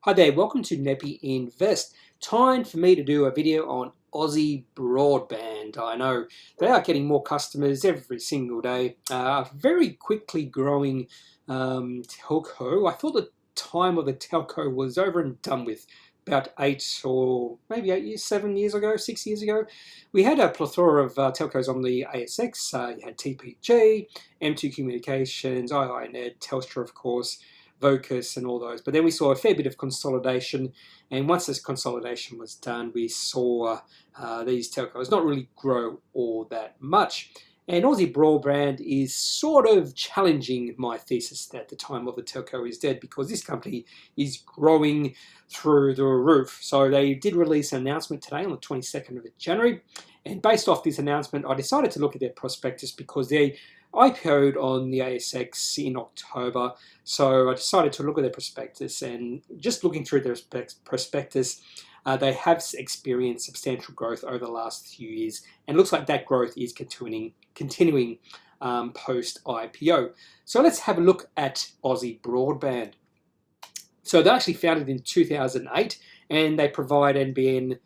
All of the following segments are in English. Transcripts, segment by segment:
Hi there, welcome to Neppy Invest. Time for me to do a video on Aussie Broadband. I know they are getting more customers every single day. Very quickly growing telco. I thought the time of the telco was over and done with about 7 years ago, 6 years ago. We had a plethora of telcos on the ASX. You had TPG, M2 Communications, iiNet, Telstra, of course, Vocus and all those. But then we saw a fair bit of consolidation, and once this consolidation was done, we saw these telcos not really grow all that much. And Aussie Broadband is sort of challenging my thesis that the time of the telco is dead, because this company is growing through the roof. So they did release an announcement today on the 22nd of January, and based off this announcement, I decided to look at their prospectus because they IPO'ed on the ASX in October. So I decided to look at their prospectus, and just looking through their prospectus, they have experienced substantial growth over the last few years, and it looks like that growth is continuing post-IPO. So let's have a look at Aussie Broadband. So they're actually founded in 2008, and they provide NBN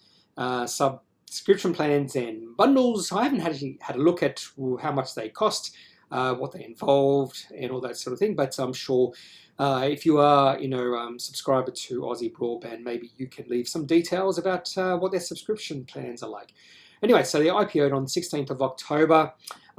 subscription plans and bundles. I haven't actually had a look at how much they cost, what they involved, and all that sort of thing. But I'm sure if you are, subscriber to Aussie Broadband, maybe you can leave some details about what their subscription plans are like. Anyway, so they IPO'd on the 16th of October.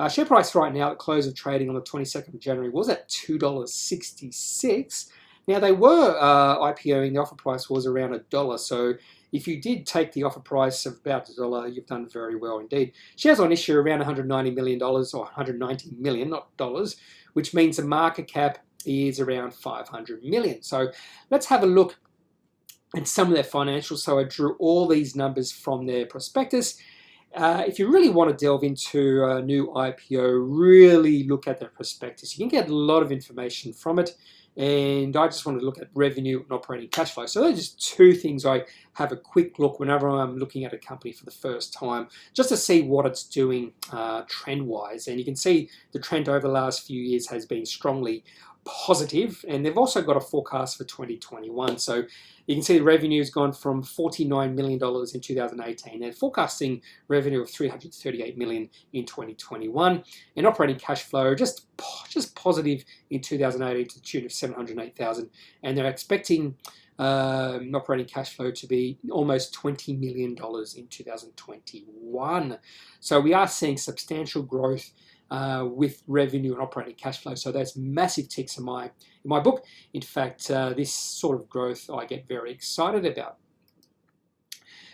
Share price right now at close of trading on the 22nd of January was at $2.66. Now they were IPOing, the offer price was around $1. So if you did take the offer price of about $1, you've done very well indeed. Shares on issue around $190 million, or $190 million, not dollars, which means the market cap is around $500 million. So let's have a look at some of their financials. So I drew all these numbers from their prospectus. If you really want to delve into a new IPO, really look at their prospectus. You can get a lot of information from it. And I just wanted to look at revenue and operating cash flow. So those are just two things I have a quick look whenever I'm looking at a company for the first time, just to see what it's doing trend-wise. And you can see the trend over the last few years has been strongly positive, and they've also got a forecast for 2021. So you can see the revenue has gone from $49 million in 2018 and forecasting revenue of $338 million in 2021, and operating cash flow just positive in 2018 to the tune of $708,000, and they're expecting operating cash flow to be almost $20 million in 2021. So we are seeing substantial growth with revenue and operating cash flow. So that's massive ticks in my book. In fact, this sort of growth I get very excited about.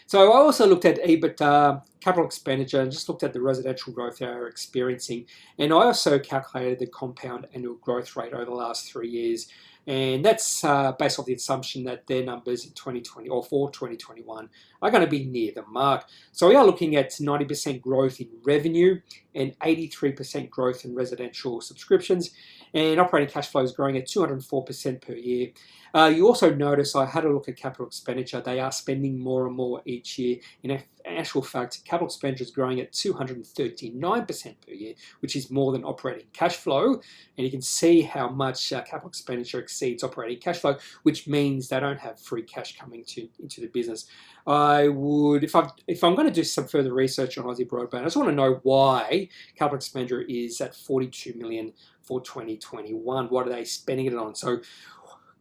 So I also looked at EBITDA, capital expenditure, and just looked at the residential growth they are experiencing. And I also calculated the compound annual growth rate over the last 3 years. And that's based off the assumption that their numbers in 2020 or for 2021 are going to be near the mark. So we are looking at 90% growth in revenue and 83% growth in residential subscriptions, and operating cash flow is growing at 204% per year. You also notice I had a look at capital expenditure. They are spending more and more each year. In actual fact, capital expenditure is growing at 239% per year, which is more than operating cash flow. And you can see how much capital expenditure exceeds operating cash flow, which means they don't have free cash coming into the business. I would, if I'm going to do some further research on Aussie Broadband, I just want to know why capital expenditure is at $42 million for 2021. What are they spending it on? So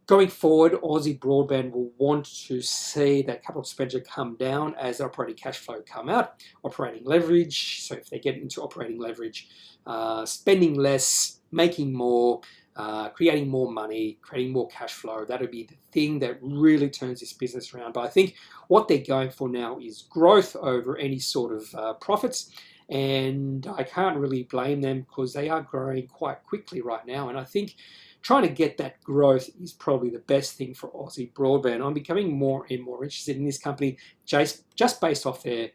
going forward, Aussie Broadband will want to see that capital expenditure come down as operating cash flow come out. Operating leverage, so if they get into operating leverage, spending less, making more, creating more money, creating more cash flow, that'll be the thing that really turns this business around. But I think what they're going for now is growth over any sort of profits. And I can't really blame them because they are growing quite quickly right now. And I think trying to get that growth is probably the best thing for Aussie Broadband. I'm becoming more and more interested in this company just based off their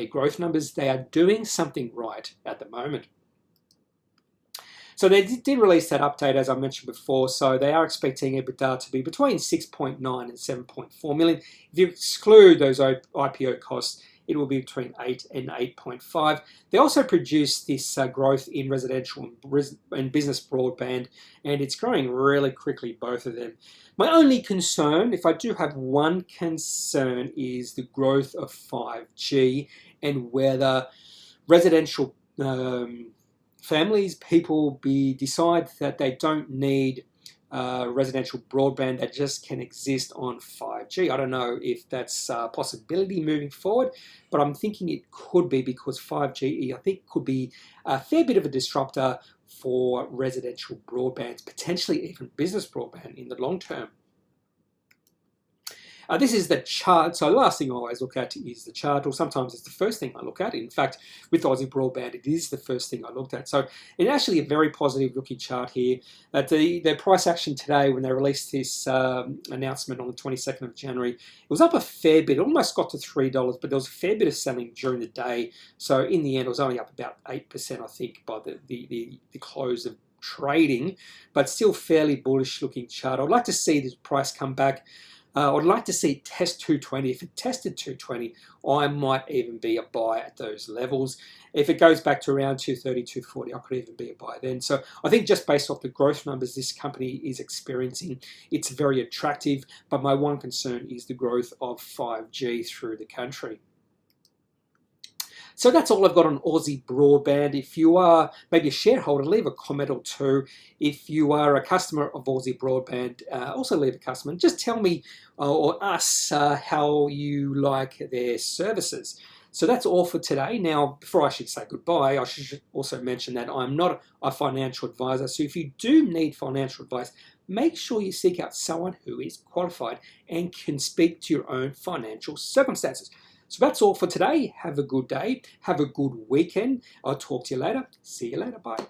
growth numbers. They are doing something right at the moment. So they did release that update, as I mentioned before. So they are expecting EBITDA to be between 6.9 and 7.4 million. If you exclude those IPO costs, it will be between 8 and 8.5. They also produce this growth in residential and business broadband, and it's growing really quickly, both of them. My only concern, if I do have one concern, is the growth of 5G and whether residential families, people decide that they don't need residential broadband that just can exist on 5G. I don't know if that's a possibility moving forward, but I'm thinking it could be, because 5G, I think, could be a fair bit of a disruptor for residential broadbands, potentially even business broadband in the long term. This is the chart. So the last thing I always look at is the chart, or sometimes it's the first thing I look at. In fact, with Aussie Broadband, it is the first thing I looked at. So it's actually a very positive looking chart here. The price action today, when they released this announcement on the 22nd of January, it was up a fair bit. It almost got to $3, but there was a fair bit of selling during the day. So in the end, it was only up about 8%, I think, by the close of trading, but still fairly bullish looking chart. I'd like to see this price come back. I'd like to see it test 220. If it tested 220, I might even be a buy at those levels. If it goes back to around 230, 240, I could even be a buy then. So I think just based off the growth numbers this company is experiencing, it's very attractive. But my one concern is the growth of 5G through the country. So that's all I've got on Aussie Broadband. If you are maybe a shareholder, leave a comment or two. If you are a customer of Aussie Broadband, also leave a comment. Just tell me or us how you like their services. So that's all for today. Now, before I should say goodbye, I should also mention that I'm not a financial advisor. So if you do need financial advice, make sure you seek out someone who is qualified and can speak to your own financial circumstances. So that's all for today. Have a good day. Have a good weekend. I'll talk to you later. See you later. Bye.